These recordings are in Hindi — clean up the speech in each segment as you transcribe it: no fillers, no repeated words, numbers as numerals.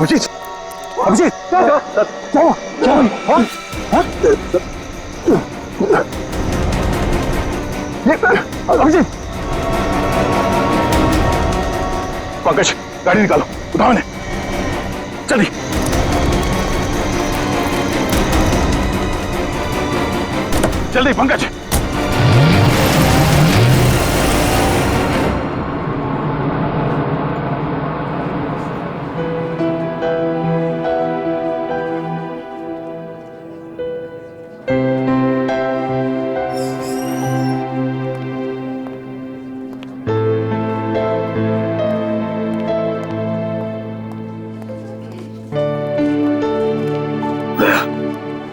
अभिजीत, अभिजीत, क्या अभिजीत, पंकज गाड़ी निकालो, उठाओ इन्हें जल्दी। जल्दी पंकज।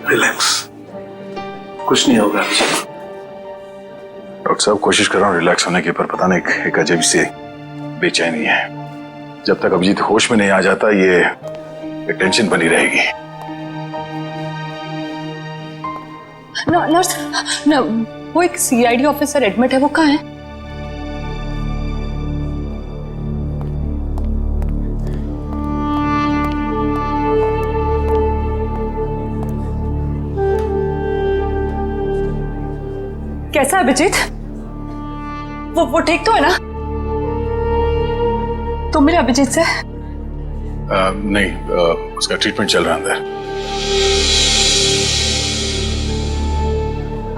रिलैक्स, कुछ नहीं होगा। डॉक्टर साहब कोशिश कर रहा हूँ रिलैक्स होने की, पर पता नहीं एक अजीब सी बेचैनी है। जब तक अभिजीत होश में नहीं आ जाता ये टेंशन बनी रहेगी। नर्स, वो एक सीआईडी ऑफिसर एडमिट है, वो कहाँ है? कैसा है अभिजीत? वो ठीक तो है ना? तुम मिले अभिजीत से? नहीं, उसका ट्रीटमेंट चल रहा है अंदर।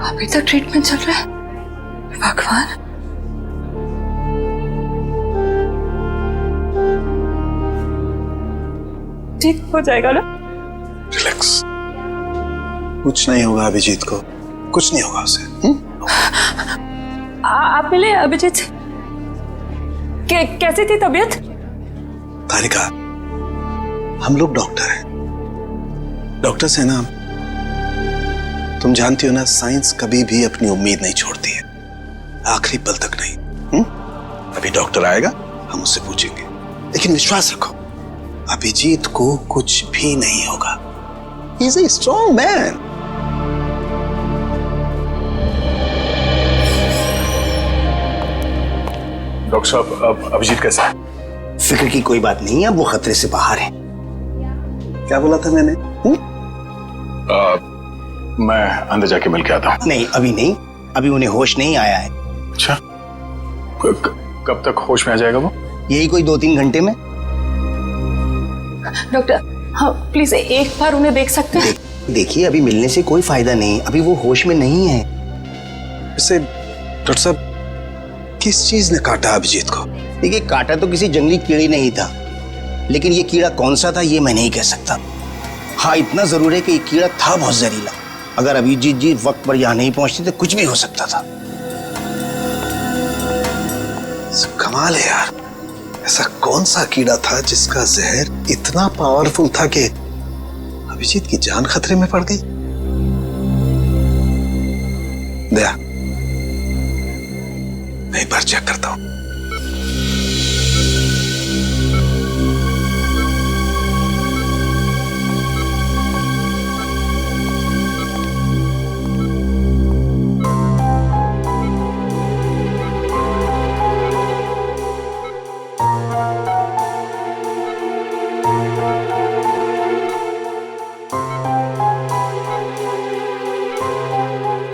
अभी तक ट्रीटमेंट चल रहा है? भगवान। ठीक हो जाएगा ना? रिलैक्स, कुछ नहीं होगा अभिजीत को, कुछ नहीं होगा उसे। आप मिले अभिजीत से? कैसी थी तबीयत? तारिका, हम लोग डॉक्टर हैं, डॉक्टर से ना, तुम जानती हो ना, साइंस कभी भी अपनी उम्मीद नहीं छोड़ती है, आखिरी पल तक नहीं। अभी डॉक्टर आएगा, हम उससे पूछेंगे, लेकिन विश्वास रखो अभिजीत को कुछ भी नहीं होगा। He is a strong man. Doctor साहब अब अभिजीत कैसा है? फिक्र की कोई बात नहीं है, अब वो खतरे से बाहर है। क्या बोला था मैंने? मैं अंदर जाके मिल के आता हूँ। नहीं अभी नहीं, अभी उन्हें होश नहीं आया है। अच्छा, कब तक होश में आ जाएगा वो? यही कोई 2-3 घंटे में। डॉक्टर, हाँ प्लीज एक बार उन्हें देख सकते हैं? देखिए अभी मिलने से कोई फायदा नहीं, अभी वो होश में नहीं है। वैसे डॉक्टर साहब, किस चीज ने काटा अभिजीत को? देखिए काटा तो किसी जंगली कीड़े नहीं था, लेकिन ये कीड़ा कौन सा था ये मैं नहीं कह सकता। हाँ इतना जरूर है कि ये कीड़ा था बहुत जहरीला। अगर अभिजीत जी वक्त पर यहाँ नहीं पहुंचते तो कुछ भी हो सकता था। कमाल है यार, ऐसा कौन सा कीड़ा था जिसका जहर इतना पावरफुल था कि अभिजीत की जान खतरे में पड़ गई? दया, मैं एक बार चेक करता हूं।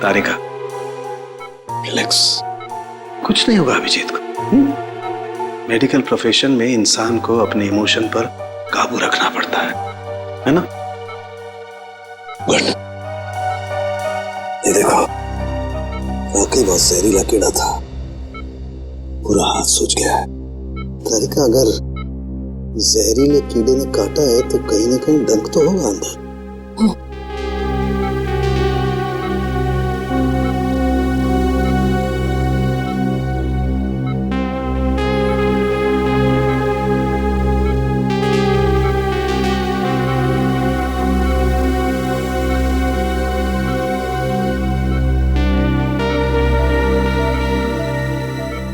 तारिका, रिलैक्स, कुछ नहीं होगा अभिजीत को। मेडिकल प्रोफेशन में इंसान को अपने इमोशन पर काबू रखना पड़ता है ना? गुड। ये देखो, वाकई बहुत जहरीला कीड़ा था, पूरा हाथ सूज गया है। तारिका, अगर जहरीले कीड़े ने काटा है तो कहीं ना कहीं डंक तो होगा अंदर।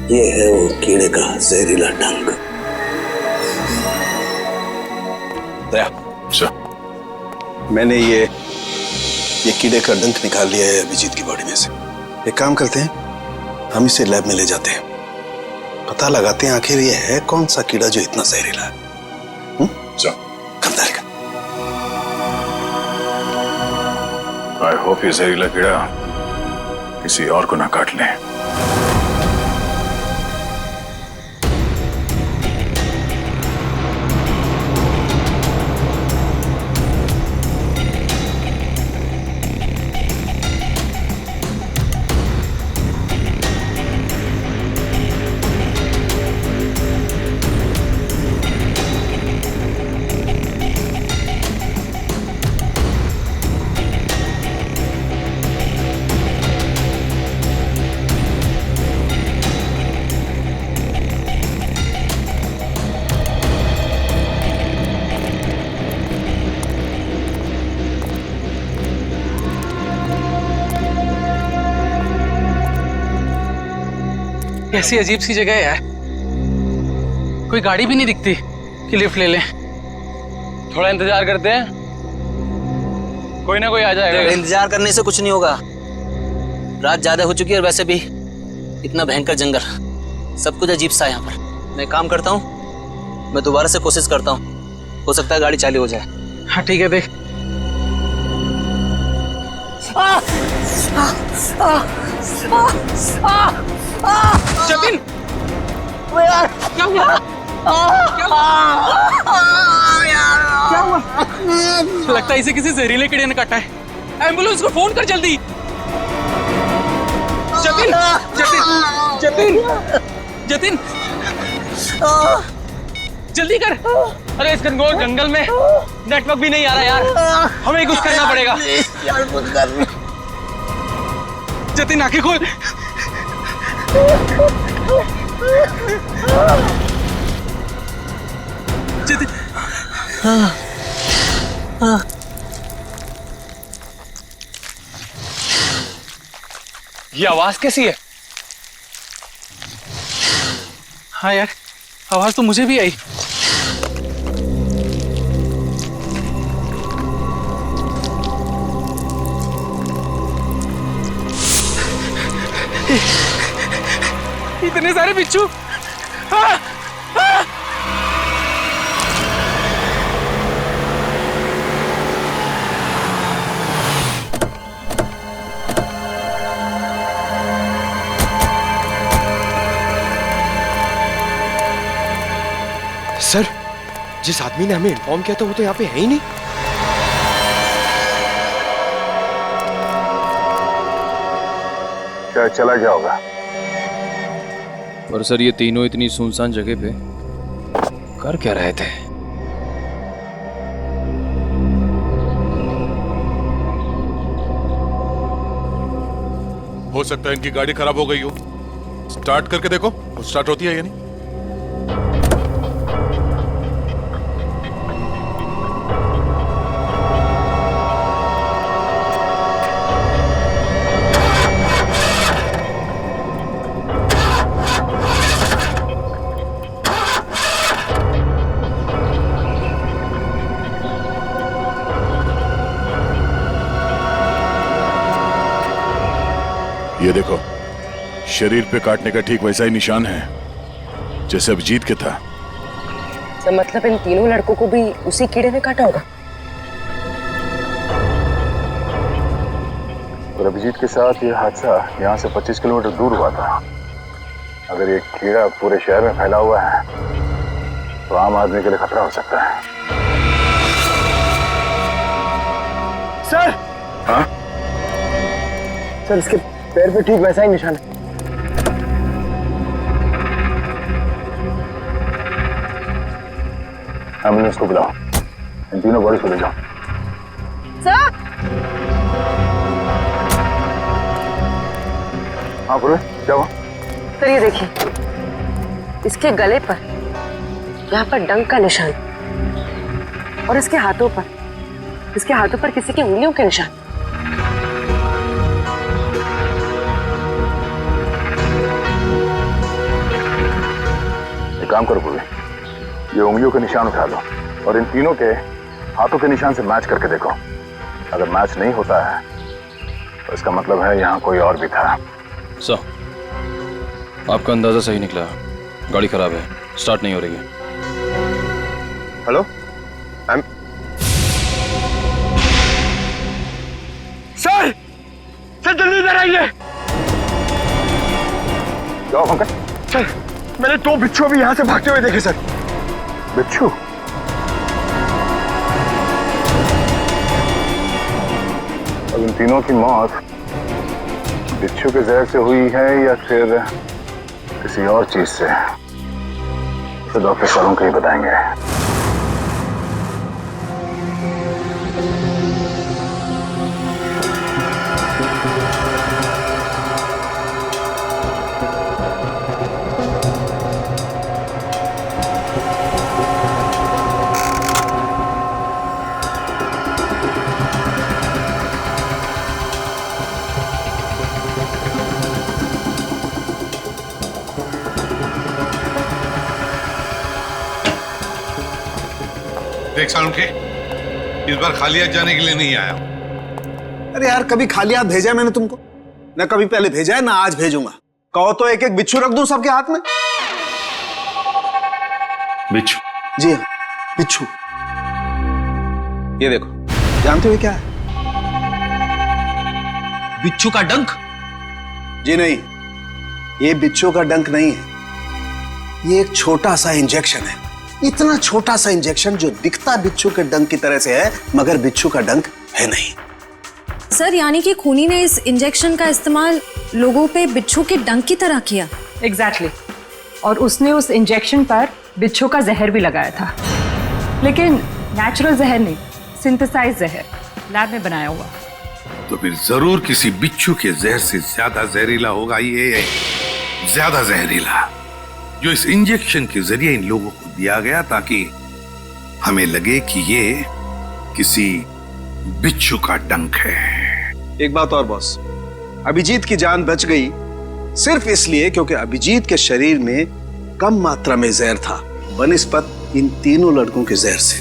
ये है वो कीड़े का जहरीला डंक। दया, मैंने ये कीड़े का डंक निकाल लिया है अभिजीत की बॉडी में से। एक काम करते हैं, हम इसे लैब में ले जाते हैं, पता लगाते हैं आखिर ये है कौन सा कीड़ा जो इतना जहरीला है। होप ये जहरीला कीड़ा किसी और को ना काट ले। कैसी अजीब सी जगह है यार, कोई गाड़ी भी नहीं दिखती कि लिफ्ट ले लें। थोड़ा इंतजार करते हैं, कोई ना कोई आ जाएगा। इंतजार करने से कुछ नहीं होगा, रात ज्यादा हो चुकी है और वैसे भी इतना भयंकर जंगल, सब कुछ अजीब सा है यहाँ पर। मैं काम करता हूँ, मैं दोबारा से कोशिश करता हूँ, हो सकता है गाड़ी चालू हो जाए। हाँ ठीक है, देख। जतिन, क्या हुआ? क्या हुआ? लगता है इसे किसी जहरीले कीड़े ने काटा है। एम्बुलेंस को फोन कर जल्दी। जतिन, जतिन, जतिन, जतिन, जल्दी कर। अरे इस घनघोर जंगल में नेटवर्क भी नहीं आ रहा यार, हमें कुछ करना पड़ेगा। जतिन आंखें खोल। जतिन, ये आवाज कैसी है? हाँ यार, आवाज तो मुझे भी आई। इतने सारे बिच्छू। हाँ, हाँ। सर, जिस आदमी ने हमें इन्फॉर्म किया था वो तो यहाँ पे है ही नहीं। क्या चला गया होगा? और सर ये तीनों इतनी सुनसान जगह पे कर क्या रहे थे? हो सकता है इनकी गाड़ी खराब हो गई हो। स्टार्ट करके देखो, स्टार्ट होती है या नहीं। ये देखो, शरीर पे काटने का ठीक वैसा ही निशान है जैसे अभिजीत के था। तो मतलब इन तीनों लड़कों को भी उसी कीड़े ने काटा होगा। और अभिजीत के साथ ये हादसा यहाँ से 25 किलोमीटर दूर हुआ था। अगर ये कीड़ा पूरे शहर में फैला हुआ है तो आम आदमी के लिए खतरा हो सकता है। सर, हाँ? सर इसके पैर पे ठीक वैसा ही निशान है। एम्बुलेंस को बुलाओ, इन तीनों बॉडीज को ले जाओ। सर, हाँ बोलो, क्या हुआ? सर ये देखिए, इसके गले पर यहाँ पर डंक का निशान और इसके हाथों पर किसी की उंगलियों के निशान। एक काम करो पूर्वी, ये उंगलियों के निशान उठा लो और इन तीनों के हाथों के निशान से मैच करके देखो। अगर मैच नहीं होता है तो इसका मतलब है यहाँ कोई और भी था। सर, आपका अंदाजा सही निकला, गाड़ी खराब है, स्टार्ट नहीं हो रही है। हेलो, सर बताइए। क्या हुआ पंकज? सर मैंने 2 बिच्छू भी यहाँ से भागते हुए देखे सर। बिच्छू? अब इन तीनों की मौत बिच्छू के जहर से हुई है या फिर किसी और चीज से, तो डॉक्टर सालों को ही बताएंगे। देख सालुंखे, इस बार खाली हाथ जाने के लिए नहीं आया हूं। अरे यार, कभी खाली हाथ भेजा है मैंने तुमको? ना कभी पहले भेजा है ना आज भेजूंगा। कहो तो एक एक बिच्छू रख दूं सबके हाथ में। बिच्छू? जी हाँ, बिच्छू। ये देखो, जानते हो क्या है? बिच्छू का डंक? जी नहीं, ये बिच्छू का डंक नहीं है। ये एक छोटा सा इंजेक्शन है। इतना छोटा सा इंजेक्शन जो दिखता बिच्छू के डंक की तरह से है, मगर बिच्छू का डंक है नहीं। सर, यानी कि खूनी ने इस इंजेक्शन का इस्तेमाल लोगों पे बिच्छू के डंक की तरह किया। एग्जैक्टली। और उसने उस इंजेक्शन पर बिच्छू का जहर भी लगाया था, लेकिन नेचुरल जहर नहीं, सिंथेसाइज जहर, लैब में बनाया हुआ। तो फिर जरूर किसी बिच्छू के जहर से ज्यादा जहरीला होगा ये, ज्यादा जहरीला, जो इस इंजेक्शन के जरिए इन लोगों को दिया गया ताकि हमें लगे कि ये किसी बिच्छू का डंक है। एक बात और बॉस, अभिजीत की जान बच गई सिर्फ इसलिए क्योंकि अभिजीत के शरीर में कम मात्रा में जहर था बनिस्बत इन तीनों लड़कों के जहर से।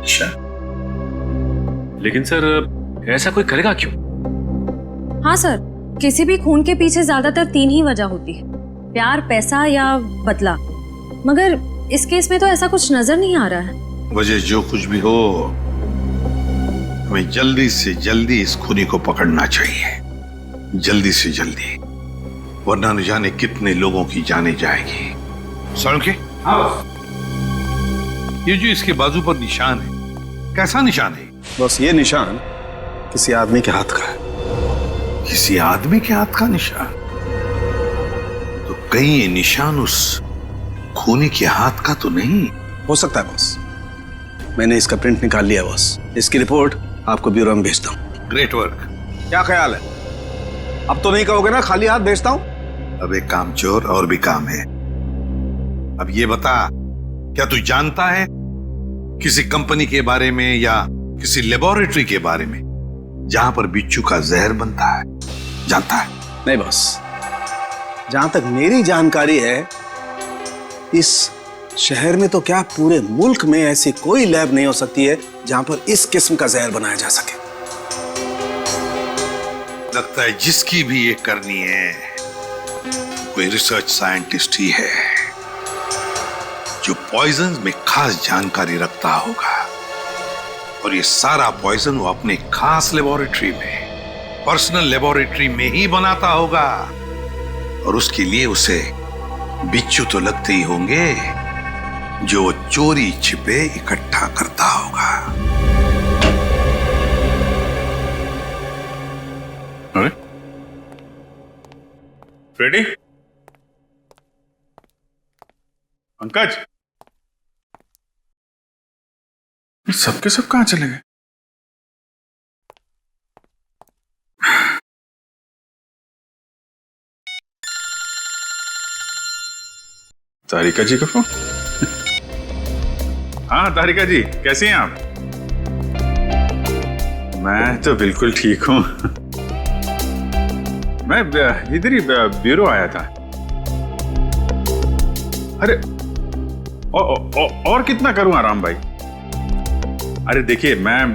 अच्छा, लेकिन सर ऐसा कोई करेगा क्यों? हाँ सर, किसी भी खून के पीछे ज्यादातर 3 ही वजह होती है, प्यार, पैसा या बदला। मगर इस केस में तो ऐसा कुछ नजर नहीं आ रहा है। वजह जो कुछ भी हो, हमें जल्दी से जल्दी इस खूनी को पकड़ना चाहिए, जल्दी से जल्दी, वरना न जाने कितने लोगों की जाने जाएगी। सालुंखे, ये जो इसके बाजू पर निशान है, कैसा निशान है? बस ये निशान किसी आदमी के हाथ का है। किसी आदमी के हाथ का निशान? तो कहीं ये निशान उस खूनी के हाथ का तो नहीं हो सकता है बॉस। मैंने इसका प्रिंट निकाल लिया बॉस। इसकी रिपोर्ट आपको ब्यूरो में भेजता हूँ। Great work. क्या ख्याल है? अब तो नहीं कहोगे ना खाली हाथ भेजता हूँ? अब एक काम चोर और भी काम है। अब ये बता, क्या तू जानता है किसी कंपनी के बारे में या किसी लेबोरेटरी के बारे में जहां पर बिच्छू का जहर बनता है? जानता है? नहीं बॉस, जहां तक मेरी जानकारी है, इस शहर में तो क्या पूरे मुल्क में ऐसी कोई लैब नहीं हो सकती है जहां पर इस किस्म का जहर बनाया जा सके। लगता है जिसकी भी ये करनी है कोई रिसर्च साइंटिस्ट ही है जो पॉइजन में खास जानकारी रखता होगा, और ये सारा पॉइजन वो अपने खास लेबोरेटरी में, पर्सनल लेबोरेटरी में ही बनाता होगा, और उसके लिए उसे बिच्छू तो लगते ही होंगे जो चोरी छिपे इकट्ठा करता होगा। अरे फ्रेडी, पंकज, सबके सब कहां चले गए? तारिका जी का फोन। हाँ तारिका जी, कैसी हैं आप? मैं तो बिल्कुल ठीक हूं। मैं इधर ही ब्यूरो आया था। अरे और कितना करूं आराम भाई? अरे देखिए, मैं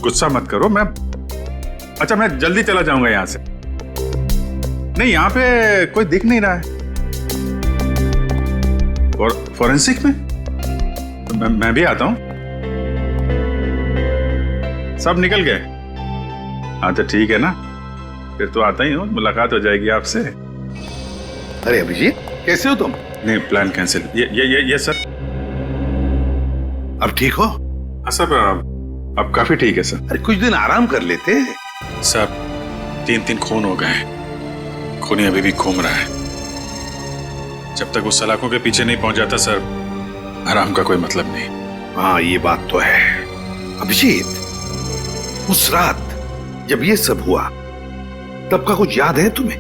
गुस्सा मत करो, मैं जल्दी चला जाऊंगा यहां से। नहीं, यहां पे कोई दिख नहीं रहा है। फॉरेंसिक में मैं भी आता हूं। सब निकल गए? हाँ तो ठीक है ना, फिर तो आता ही हूँ, मुलाकात हो जाएगी आपसे। अरे अभिजीत, कैसे हो तुम? नहीं, प्लान कैंसिल। ये सर। अब ठीक हो? हाँ सर, अब काफी ठीक है सर। अरे कुछ दिन आराम कर लेते। सर 3 खून हो गए, खूनी अभी भी घूम रहा है। जब तक वो सलाखों के पीछे नहीं पहुंच जाता सर, आराम का कोई मतलब नहीं। हाँ ये बात तो है। अभिजीत, उस रात जब ये सब हुआ तब का कुछ याद है तुम्हें?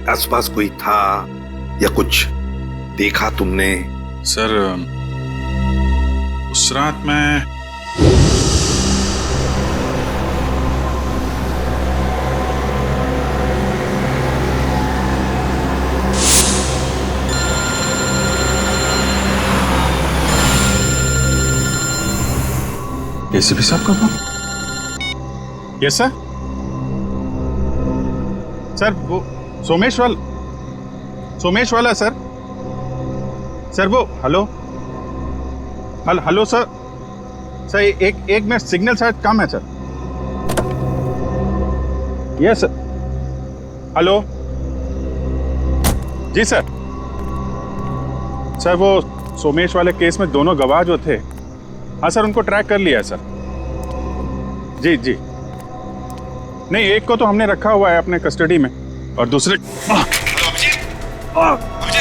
आसपास कोई था या कुछ देखा तुमने? सर उस रात मैं एसीपी साहब का फोन? Yes sir. सर वो सोमेश वाला सर। सर वो हेलो सर। सर एक मिनट, सिग्नल शायद कम है सर। Yes sir. हेलो जी सर। सर वो सोमेश वाले केस में दोनों गवाह जो थे, हाँ सर, उनको ट्रैक कर लिया है सर। जी नहीं, एक को तो हमने रखा हुआ है अपने कस्टडी में और दूसरे। अभिजीत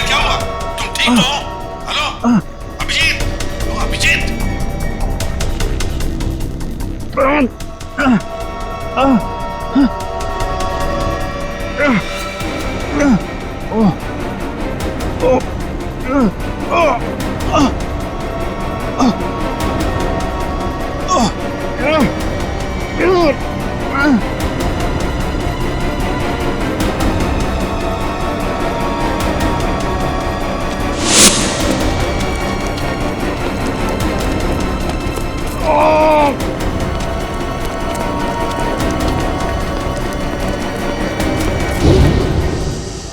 क्या हुआ? तुम ठीक हो? हेलो अभिजीत, अभिजीत।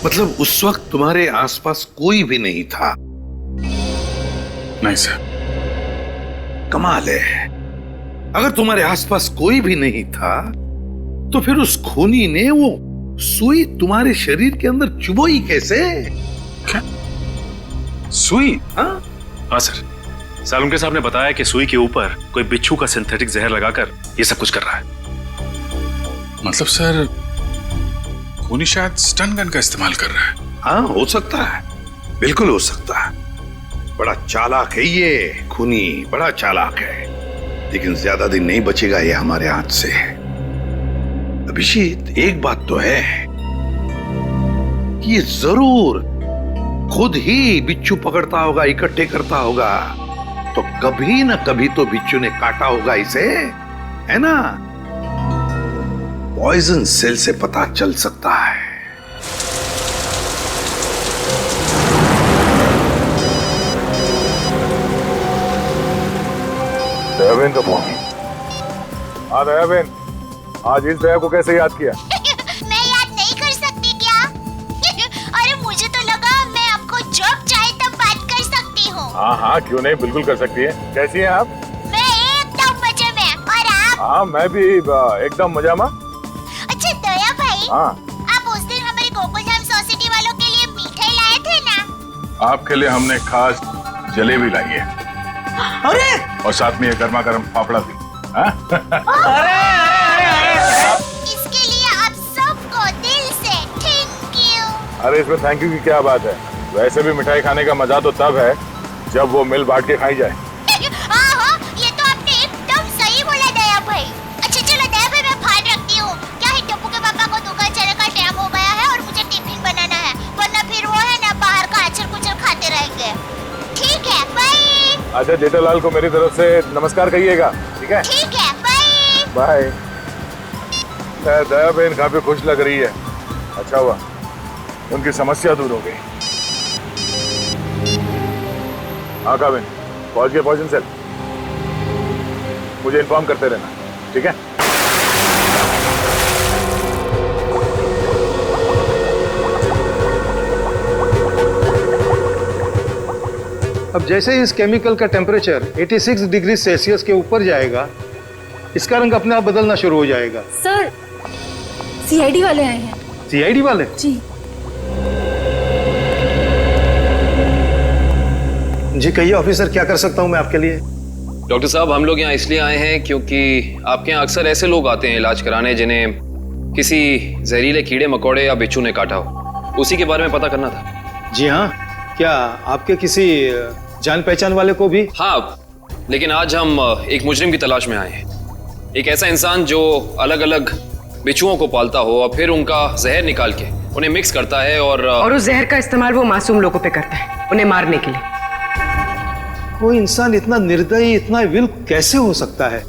मतलब उस वक्त तुम्हारे आसपास कोई भी नहीं था? नहीं सर। कमाल है, अगर तुम्हारे आसपास कोई भी नहीं था तो फिर उस खूनी ने वो सुई तुम्हारे शरीर के अंदर चुभोई कैसे? क्या सुई? हाँ सर, सालुंके साहब ने बताया कि सुई के ऊपर कोई बिच्छू का सिंथेटिक जहर लगाकर ये सब कुछ कर रहा है। मतलब सर खूनी शायद स्टन गन का इस्तेमाल कर रहा है। हाँ हो सकता है, बिल्कुल हो सकता है। बड़ा चालाक है ये खूनी, बड़ा चालाक है, लेकिन ज्यादा दिन नहीं बचेगा ये हमारे हाथ से। अभिजीत, एक बात तो है कि ये जरूर खुद ही बिच्छू पकड़ता होगा, इकट्ठे करता होगा, तो कभी ना कभी तो बिच्छू ने काटा होगा इसे, है ना? पॉइजन सेल से पता चल सकता है। दयाबेन का फोन। हाँ दयाबेन, आज इस दया को कैसे याद किया? मैं याद नहीं कर सकती क्या? अरे मुझे तो लगा मैं आपको जब चाहे तब बात कर सकती हूँ। हाँ क्यों नहीं, बिल्कुल कर सकती है। कैसी हैं आप? मैं एकदम मजे में, और आप? हाँ मैं भी एकदम मजा में। अच्छा दया भाई, हाँ आप उस दिन हमारे गोकुलधाम सोसाइटी वालों के लिए मिठाई लाए थे ना? आपके लिए हमने खास जलेबी लाई है। अरे और साथ में ये गर्मा गर्म फाफड़ा भी। इसके लिए आप सबको दिल से थैंक यू। अरे इसमें थैंक यू की क्या बात है? वैसे भी मिठाई खाने का मजा तो तब है जब वो मिल बांट के खाई जाए। हाँ, ये तो आपने एकदम सही बोला दया भाई। अच्छा चलो दया भाई, मैं फोन रखती हूँ। क्या है, टप्पू के पापा को दुकान चलने का टाइम हो गया है और मुझे टिफिन बनाना है, वरना फिर वो है ना बाहर का अचर कुचर खाते रहेंगे। ठीक है, बाय। अच्छा जेठालाल को मेरी तरफ से नमस्कार कहिएगा, ठीक है? ठीक है, बाय। बाय। दया बहन काफी खुश लग रही है। अच्छा हुआ उनकी समस्या दूर हो गई। हाँ काबिन, पहुंच गए पॉइजन सेल। मुझे इन्फॉर्म करते रहना, ठीक है? अब जैसे ही इस केमिकल का टेम्परेचर 86 डिग्री सेल्सियस के ऊपर जाएगा इसका रंग अपने आप बदलना शुरू हो जाएगा। सर सीआईडी वाले आए हैं। सीआईडी वाले? जी। जी कहिए ऑफिसर, क्या कर सकता हूँ मैं आपके लिए? डॉक्टर साहब, हम लोग यहाँ इसलिए आए हैं क्योंकि आपके यहाँ अक्सर ऐसे लोग आते हैं इलाज कराने जिन्हें किसी जहरीले कीड़े मकोड़े या बिच्छू ने काटा हो। उसी के बारे में पता करना था। जी हाँ, क्या आपके किसी जान पहचान वाले को भी? हाँ, लेकिन आज हम एक मुजरिम की तलाश में आए हैं। एक ऐसा इंसान जो अलग अलग बिच्छुओं को पालता हो और फिर उनका जहर निकाल के उन्हें मिक्स करता है और उस जहर का इस्तेमाल वो मासूम लोगों पे करता है, उन्हें मारने के लिए। कोई इंसान इतना निर्दयी, इतना विल कैसे हो सकता है?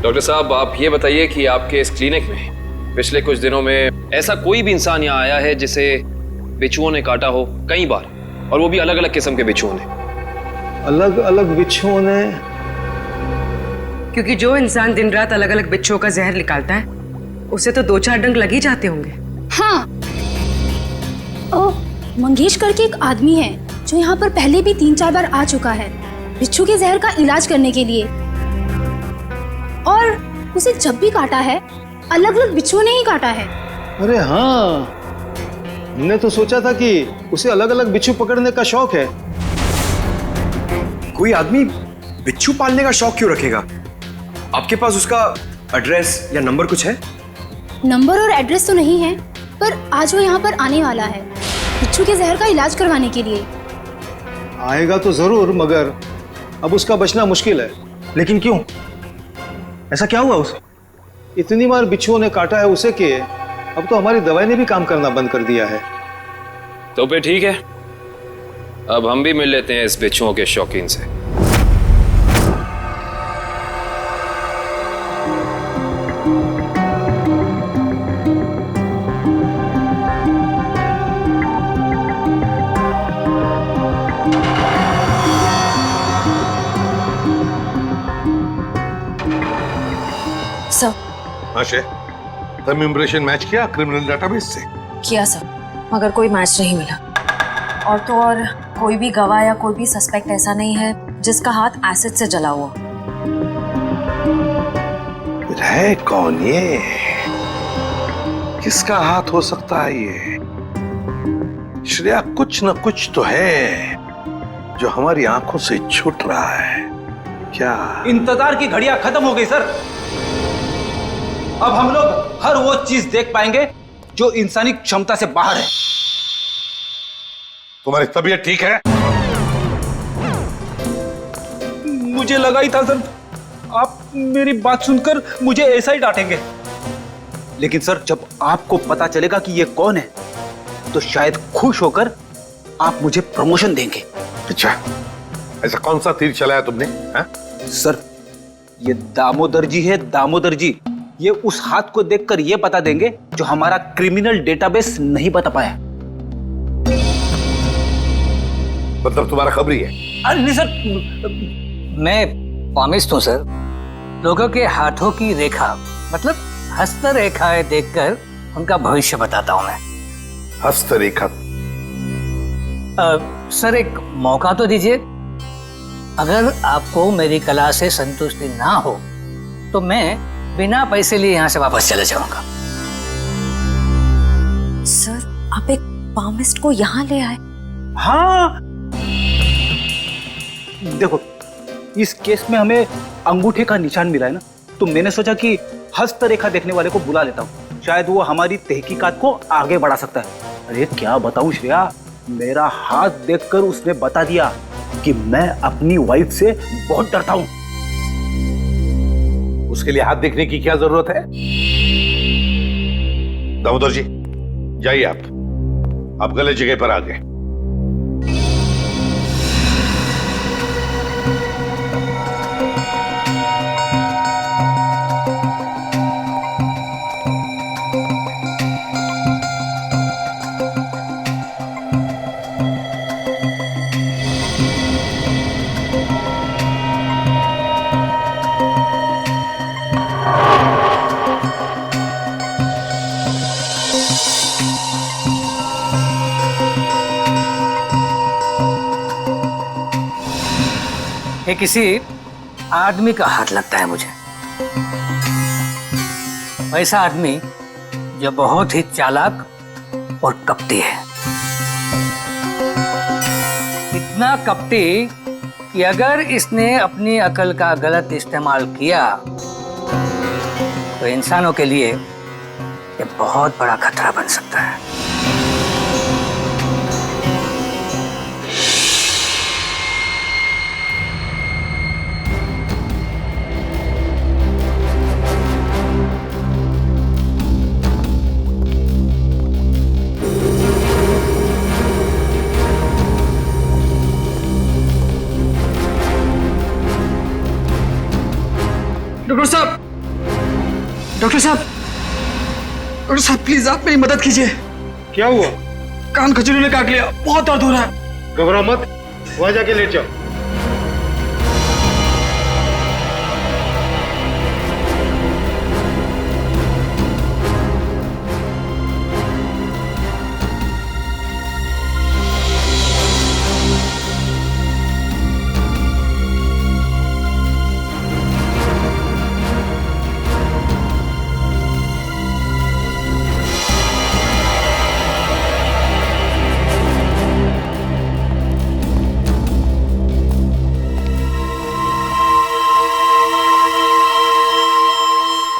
डॉक्टर साहब, आप ये बताइए कि आपके इस क्लिनिक में पिछले कुछ दिनों में ऐसा कोई भी इंसान यहाँ आया है जिसे बिच्छुओं ने काटा हो कई बार, और वो भी अलग अलग किस्म के बिच्छुओं ने? अलग अलग बिच्छुओं ने? क्योंकि जो इंसान दिन रात अलग अलग बिच्छुओं का जहर निकालता है उसे तो 2-4 डंक लग ही जाते होंगे। हाँ, ओ मंगेश करके एक आदमी है जो यहाँ पर पहले भी 3-4 बार आ चुका है बिच्छू के जहर का इलाज करने के लिए, और उसे जब भी काटा है अलग अलग बिच्छुओं ने ही काटा है। अरे हाँ, हमने तो सोचा था कि उसे अलग अलग बिच्छू पकड़ने का शौक है। कोई आदमी बिच्छू पालने का शौक क्यों रखेगा? आपके पास उसका एड्रेस या नंबर कुछ है? नंबर और एड्रेस तो नहीं है, पर आज वो यहाँ पर आने वाला है बिच्छू के जहर का इलाज करवाने के लिए। आएगा तो जरूर, मगर अब उसका बचना मुश्किल है। लेकिन क्यों? ऐसा क्या हुआ उसे? इतनी बार बिच्छुओं ने काटा है उसे कि अब तो हमारी दवाई ने भी काम करना बंद कर दिया है। तो फिर ठीक है, अब हम भी मिल लेते हैं इस बिच्छुओं के शौकीन से। आशे, तुम इम्प्रेशन मैच किया क्रिमिनल डेटाबेस से? किया सर, मगर कोई मैच नहीं मिला। और तो और कोई भी गवाह या कोई भी सस्पेक्ट ऐसा नहीं है जिसका हाथ एसिड से जला हुआ। है कौन ये? किसका हाथ हो सकता है ये? श्रेया, कुछ न कुछ तो है जो हमारी आंखों से छूट रहा है। क्या? इंतजार की घड़ियां खत्म हो गई सर। अब हम लोग हर वो चीज देख पाएंगे जो इंसानी क्षमता से बाहर है। तुम्हारी तबीयत ठीक है? मुझे लगा ही था सर, आप मेरी बात सुनकर मुझे ऐसा ही डांटेंगे, लेकिन सर जब आपको पता चलेगा कि ये कौन है तो शायद खुश होकर आप मुझे प्रमोशन देंगे। अच्छा, ऐसा कौन सा तीर चलाया तुमने? हा? सर ये दामोदर जी है, दामोदर जी। ये उस हाथ को देखकर ये बता देंगे जो हमारा क्रिमिनल डेटाबेस नहीं बता पाया। मतलब तुम्हारा खबरी है? अरे नहीं सर, मैं पामिस्ट हूं सर। लोगों के हाथों की रेखा मतलब हस्तरेखाएं देखकर उनका भविष्य बताता हूं मैं। हस्तरेखा? सर एक मौका तो दीजिए। अगर आपको मेरी कला से संतुष्टि ना हो तो मैं बिना पैसे लिए यहाँ से वापस चले जाऊंगा। सर आप एक पामिस्ट को यहाँ ले आए? हाँ, देखो इस केस में हमें अंगूठे का निशान मिला है ना, तो मैंने सोचा कि हस्तरेखा देखने वाले को बुला लेता हूँ, शायद वो हमारी तहकीकात को आगे बढ़ा सकता है। अरे क्या बताऊं श्रेया, मेरा हाथ देखकर उसने बता दिया कि मैं अपनी वाइफ से बहुत डरता हूं। उसके लिए हाथ देखने की क्या जरूरत है? दामोदर जी जाइए, आप गलत जगह पर आ गए। ये किसी आदमी का हाथ लगता है मुझे। ऐसा आदमी जो बहुत ही चालाक और कपटी है। इतना कपटी कि अगर इसने अपनी अकल का गलत इस्तेमाल किया तो इंसानों के लिए ये बहुत बड़ा खतरा बन सकता है। डॉक्टर साहब, डॉक्टर साहब, डॉक्टर साहब प्लीज आप मेरी मदद कीजिए। क्या हुआ? कान खजूरी ने काट लिया, बहुत दर्द हो रहा है। घबराओ मत, वहां जाके लेट जाओ।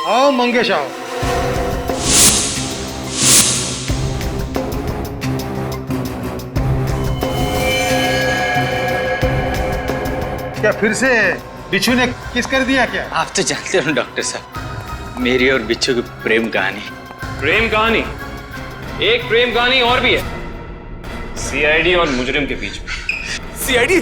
आओ मंगेश आओ। क्या फिर से बिच्छू ने किस कर दिया क्या? आप तो जानते हो डॉक्टर साहब, मेरी और बिच्छू की प्रेम कहानी। प्रेम कहानी? एक प्रेम कहानी और भी है, सीआईडी और मुजरिम के बीच में। सीआईडी?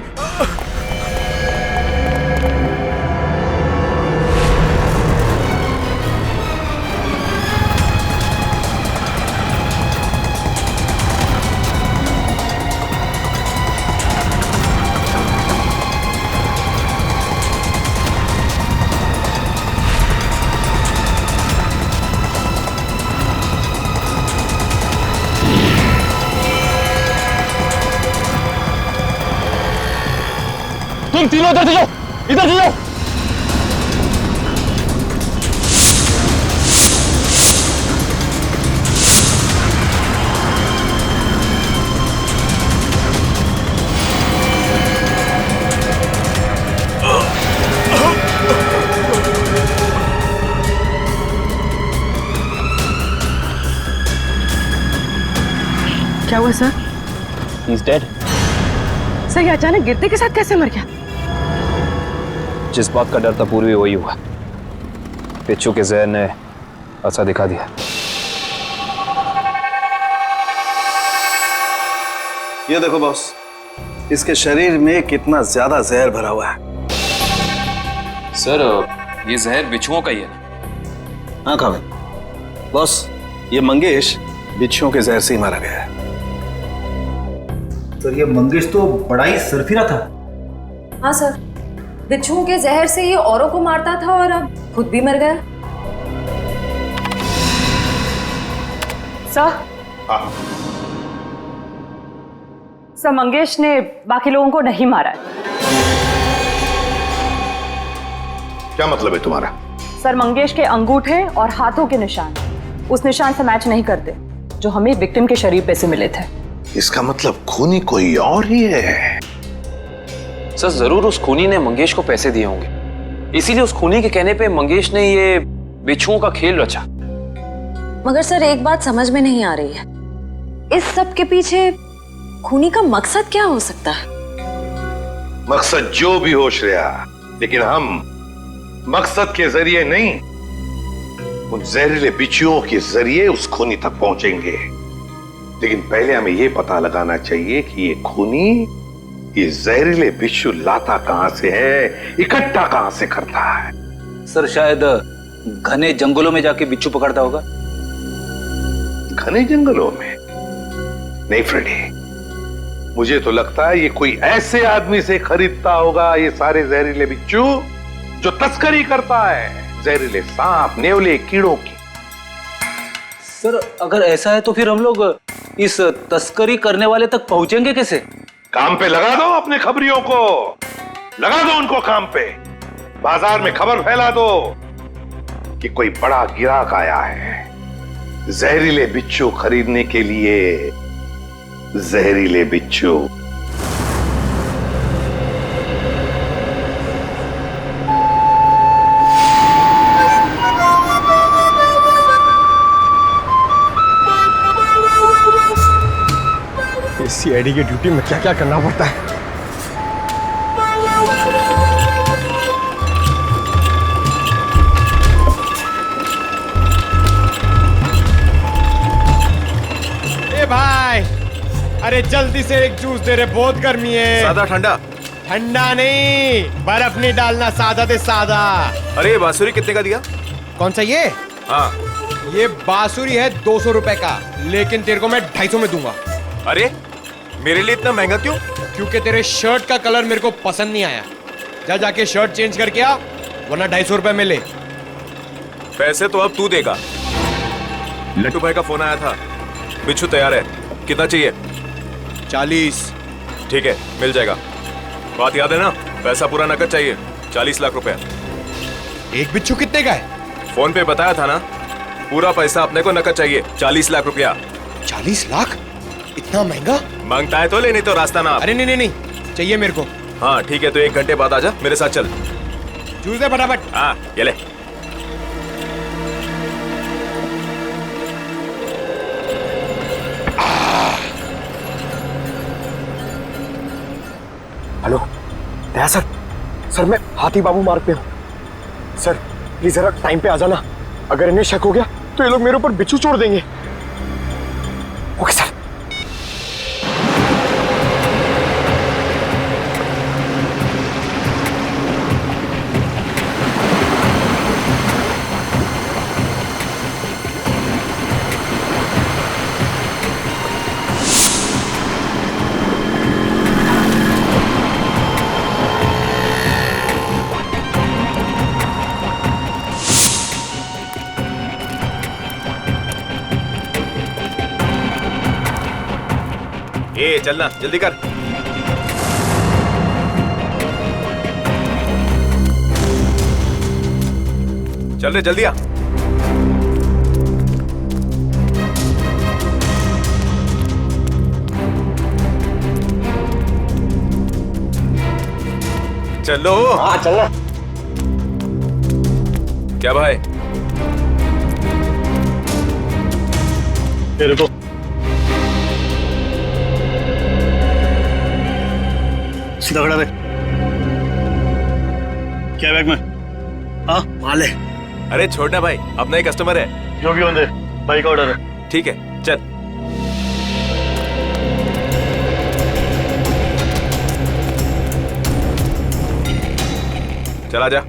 तुम तीनों इधर से जाओ, इधर से जाओ। क्या हुआ सर? He's dead. सर ये अचानक गिरते के साथ कैसे मर गया? जिस बात का डर था पूर्वी वही हुआ। बिच्छू के जहर ने असर दिखा दिया। ये देखो बॉस, इसके शरीर में कितना ज्यादा जहर भरा हुआ है। सर ये जहर बिच्छुओं का ही है। हाँ खाविद बॉस, ये मंगेश बिच्छुओं के जहर से ही मारा गया है। सर ये मंगेश तो बड़ा ही सरफिरा था। हाँ सर, बिच्छुओं के जहर से ये औरों को मारता था और अब खुद भी मर गया। सर, सर मंगेश ने बाकी लोगों को नहीं मारा है। क्या मतलब है तुम्हारा? सर मंगेश के अंगूठे और हाथों के निशान उस निशान से मैच नहीं करते जो हमें विक्टिम के शरीर पे से मिले थे। इसका मतलब खूनी कोई और ही है। सर जरूर उस खूनी ने मंगेश को पैसे दिए होंगे, इसीलिए उस खूनी के कहने पे मंगेश ने ये बिच्छुओं का खेल रचा। मगर सर एक बात समझ में नहीं आ रही है, इस सब के पीछे खूनी का मकसद क्या हो सकता है? मकसद जो भी हो श्रेया, लेकिन हम मकसद के जरिए नहीं, उन जहरीले बिच्छुओं के जरिए उस खूनी तक पहुंचेंगे। लेकिन पहले हमें यह पता लगाना चाहिए कि ये खूनी ये जहरीले बिच्छू लाता कहां से है, इकट्ठा कहां से करता है। सर शायद घने जंगलों में जाके बिच्छू पकड़ता होगा। घने जंगलों में? नहीं फ्रेडी, मुझे तो लगता है ये कोई ऐसे आदमी से खरीदता होगा ये सारे जहरीले बिच्छू जो तस्करी करता है, जहरीले सांप, नेवले, कीड़ों की। सर अगर ऐसा है तो फिर हम लोग इस तस्करी करने वाले तक पहुंचेंगे कैसे? काम पे लगा दो अपने खबरियों को, लगा दो उनको काम पे। बाजार में खबर फैला दो कि कोई बड़ा गिराक आया है जहरीले बिच्छू खरीदने के लिए। जहरीले बिच्छू। सीआईडी की ड्यूटी में क्या क्या करना पड़ता है। ए भाई, अरे जल्दी से एक जूस दे रे, बहुत गर्मी है। सादा ठंडा? ठंडा नहीं, बर्फ नहीं डालना, सादा दे सादा। अरे बांसुरी कितने का दिया? कौन सा ये? हाँ, ये बांसुरी है 200 रुपए का, लेकिन तेरे को मैं 250 में दूंगा। अरे मेरे लिए इतना महंगा क्यों? क्योंकि तेरे शर्ट का कलर मेरे को पसंद नहीं आया। जा जाके शर्ट चेंज करके आ, वरना 250 रुपए में ले। पैसे तो अब तू देगा। लट्टू भाई का फोन आया था, बिच्छू तैयार है। कितना चाहिए? 40। ठीक है, मिल जाएगा। बात याद है ना, पैसा पूरा नकद चाहिए। 40 लाख रुपए। एक बिच्छू कितने का है? फोन पे बताया था ना, पूरा पैसा अपने को नकद चाहिए। 40 लाख रुपया। 40 लाख? इतना महंगा? मांगता है तो ले, नहीं तो रास्ता ना। अरे नहीं नहीं नहीं, चाहिए मेरे को। हाँ ठीक है, तो 1 घंटे बाद आजा, मेरे साथ चल। जूस दे फटाफट। हाँ ये ले। हेलो दया सर, सर मैं हाथी बाबू मार्ग पे हूँ। सर प्लीज जरा टाइम पे आ जाना, अगर इन्हें शक हो गया तो ये लोग मेरे ऊपर बिच्छू छोड़ देंगे। Okay sir. ए चलना, जल्दी कर। चल रे, जल्दी आ। चलो। हाँ चलना। क्या भाई? ये रुको। सीधा खड़ा रहे। क्या बैग में? हाँ माल है। अरे छोड़ना भाई, अपना ही कस्टमर है। जो भी होंगे, बाइक ऑर्डर है। ठीक है चल। चला जा।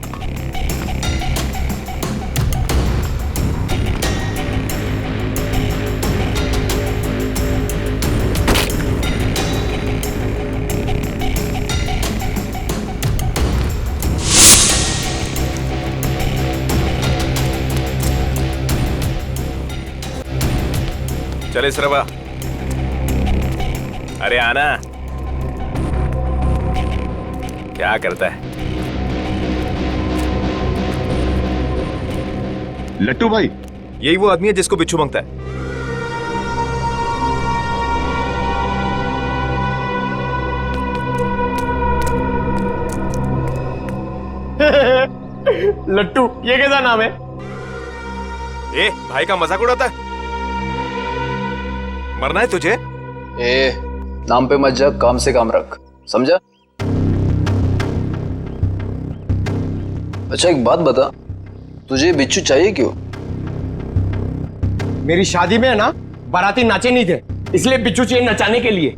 चले सरवा। अरे आना। क्या करता है लट्टू भाई? यही वो आदमी है जिसको बिच्छू मांगता है। लट्टू, ये कैसा नाम है? ए भाई का मजाक उड़ाता है? मरना है तुझे? ए नाम पे मत जा, काम से काम रख, समझा? अच्छा एक बात बता, तुझे बिच्छू चाहिए क्यों? मेरी शादी में है ना, बाराती नाचे नहीं थे, इसलिए बिच्छू चाहिए नचाने के लिए।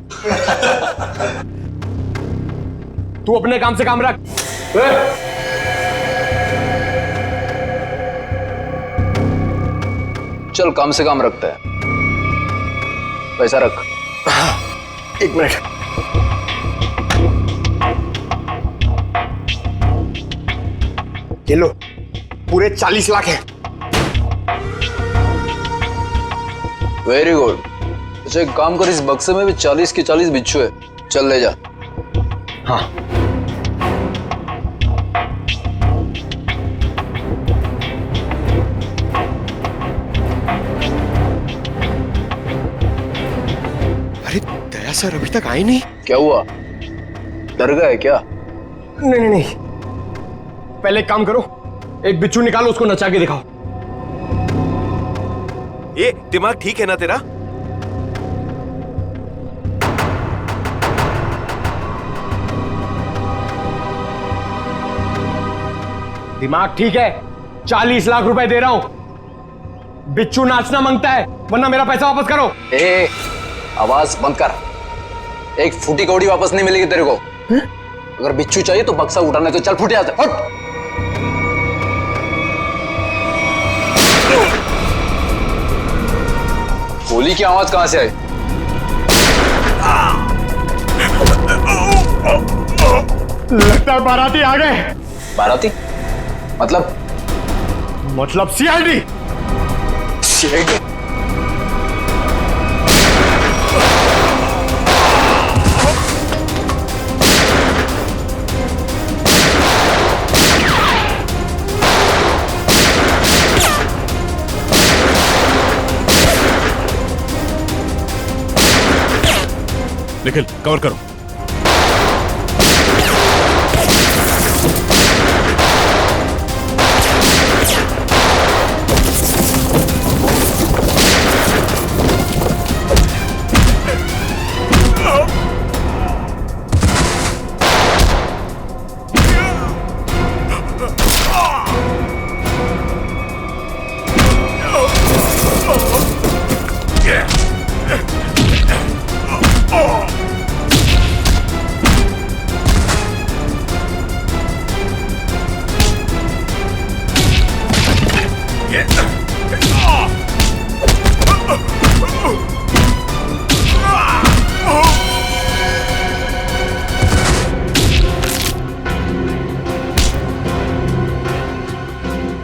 तू अपने काम से काम रख। चल काम से काम रखता है, पैसा रख। 1 मिनट। ये लो, पूरे 40 लाख है। Very good. अच्छा एक काम कर, इस बक्से में भी 40 के 40 बिच्छू है, चल ले जा। हाँ सर अभी तक आए नहीं। क्या हुआ, डर गए क्या? नहीं नहीं नहीं, पहले एक काम करो, एक बिच्छू निकालो, उसको नचा के दिखाओ। ये दिमाग ठीक है ना तेरा? दिमाग ठीक है, 40 लाख रुपए दे रहा हूं। बिच्छू नाचना मांगता है, वरना मेरा पैसा वापस करो। ए, आवाज बंद कर। एक फूटी कौड़ी वापस नहीं मिलेगी तेरे को। अगर बिच्छू चाहिए तो बक्सा उठाने तो चल फूटे यहाँ से, हट। गोली की आवाज कहां से आई? लगता है बाराती आ गए। बाराती? मतलब सीआईडी। सीआईडी? निखिल कवर करो।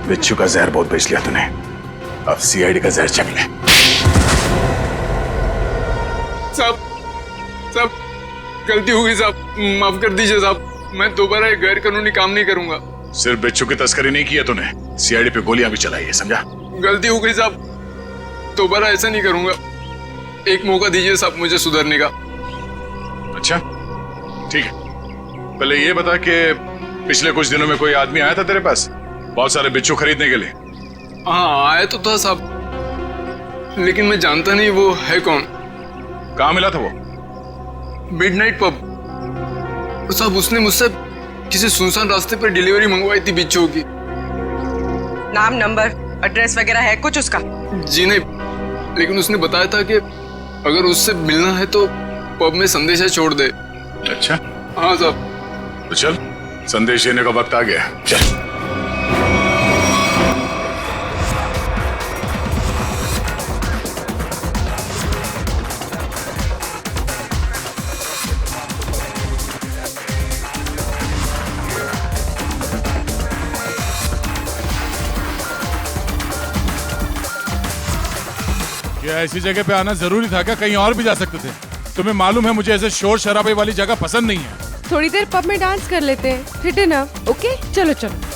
बिच्छू का जहर बहुत बेच लिया तूने, अब सीआईडी का जहर चख ले। साहब गलती हो गई साहब, माफ कर दीजिए साहब। मैं दोबारा एक गैर कानूनी काम नहीं करूंगा। सिर्फ बिच्छू की तस्करी नहीं की है तूने, सीआईडी पे गोलियां भी चलाई है, समझा? गलती हो गई साहब, दोबारा ऐसा नहीं करूंगा। एक मौका दीजिए साहब मुझे सुधरने का। अच्छा ठीक है, पहले ये बता कि पिछले कुछ दिनों में कोई आदमी आया था तेरे पास बहुत सारे बिच्छू खरीदने के लिए? हाँ आया तो था साहब, लेकिन मैं जानता नहीं वो है कौन। कहाँ मिला था वो? Midnight pub. साहब उसने मुझसे किसी सुनसान रास्ते पर डिलीवरी मंगवाई थी बिच्छू की। नाम, नंबर, एड्रेस वगैरह है कुछ उसका? जी नहीं, लेकिन उसने बताया था कि अगर उससे मिलना है तो पब में संदेशा छोड़ दे। अच्छा हाँ साहब। तो चल, संदेश देने का वक्त आ गया, चल। क्या ऐसी जगह पे आना जरूरी था क्या? कहीं और भी जा सकते थे। तुम्हें मालूम है मुझे ऐसे शोर शराबे वाली जगह पसंद नहीं है। थोड़ी देर पब में डांस कर लेते हैं, फिर डिनर। ओके चलो चलो।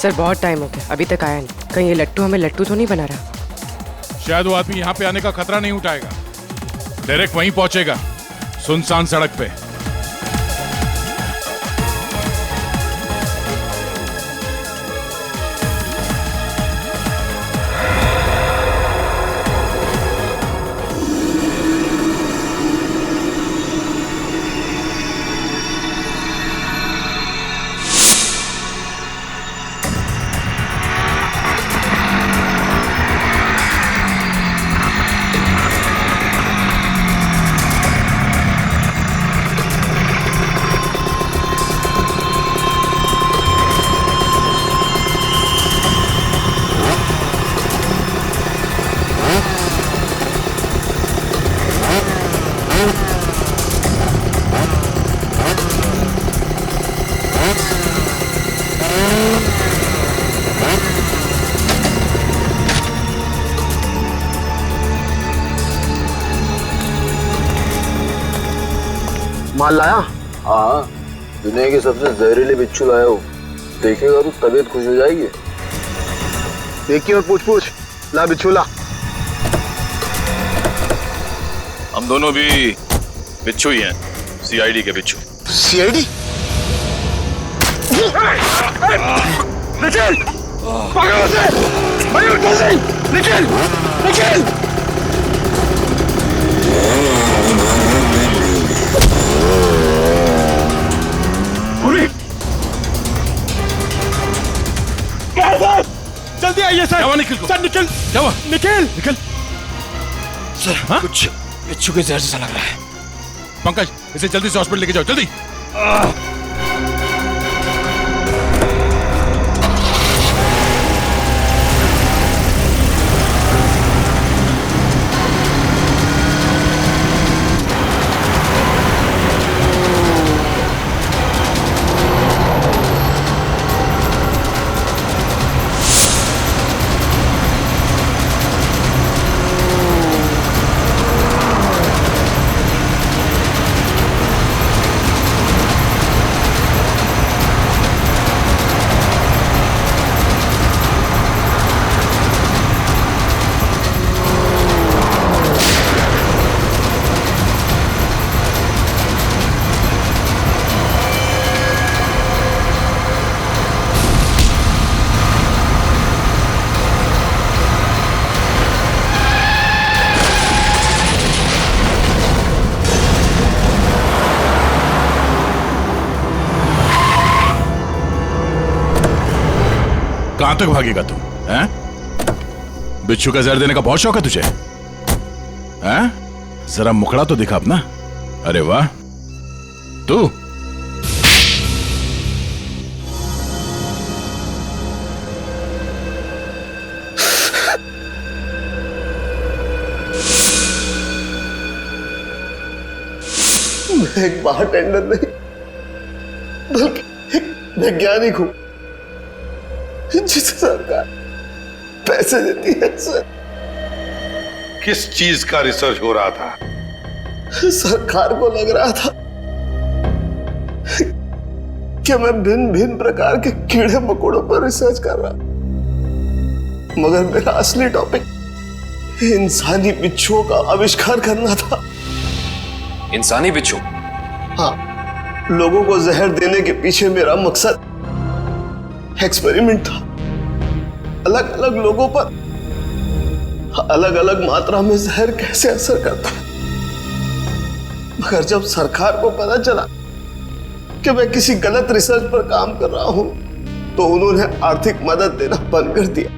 सर बहुत टाइम हो गया, अभी तक आया नहीं। कहीं ये लट्टू हमें लट्टू तो नहीं बना रहा? शायद वो आदमी यहाँ पे आने का खतरा नहीं उठाएगा, डायरेक्ट वहीं पहुंचेगा, सुनसान सड़क पे। माल लाया? हाँ, दुनिया की सबसे जहरीली बिच्छू लाया हूँ। देखेगा तो तबीयत खुश हो जाएगी। देखिए और पूछ ला बिच्छू ला। हम दोनों भी बिच्छू ही हैं, सीआईडी के बिच्छू। सीआईडी? निखिल! पकड़ो उसे! मयूर कैसे? निखिल! निखिल! जल्दी आइए सर। क्या निखिल को? सर निखिल! क्या हुआ? निखिल! सर हाँ? कुछ बिच्छू के जहर जैसा लग रहा है। पंकज, इसे जल्दी से हॉस्पिटल लेके जाओ, जल्दी। कहां तक भागेगा तू? हैं? बिच्छू का जहर देने का बहुत शौक है तुझे? हैं? जरा मुखड़ा तो दिखा अपना। अरे वाह, तू मैं एक बारटेंडर नहीं बल्कि एक वैज्ञानिक हूं जिसे सरकार पैसे देती है। सर, किस चीज का रिसर्च हो रहा था? सरकार को लग रहा था कि मैं भिन्न भिन्न प्रकार के कीड़े मकोड़ों पर रिसर्च कर रहा, मगर मेरा असली टॉपिक इंसानी बिच्छुओं का आविष्कार करना था। इंसानी बिच्छू? हाँ, लोगों को जहर देने के पीछे मेरा मकसद एक्सपेरिमेंट था। अलग अलग लोगों पर अलग अलग मात्रा में जहर कैसे असर करता है। मगर जब सरकार को पता चला कि मैं किसी गलत रिसर्च पर काम कर रहा हूं तो उन्होंने आर्थिक मदद देना बंद कर दिया।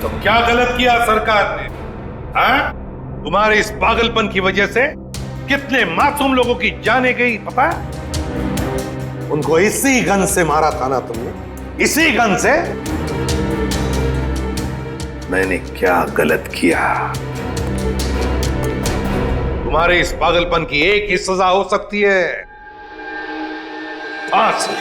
तो क्या गलत किया सरकार ने? हाँ? तुम्हारे इस पागलपन की वजह से कितने मासूम लोगों की जाने गई पता है? उनको इसी गन से मारा था ना तुमने? इसी गन से? मैंने क्या गलत किया? तुम्हारे इस पागलपन की एक ही सजा हो सकती है, फांसी।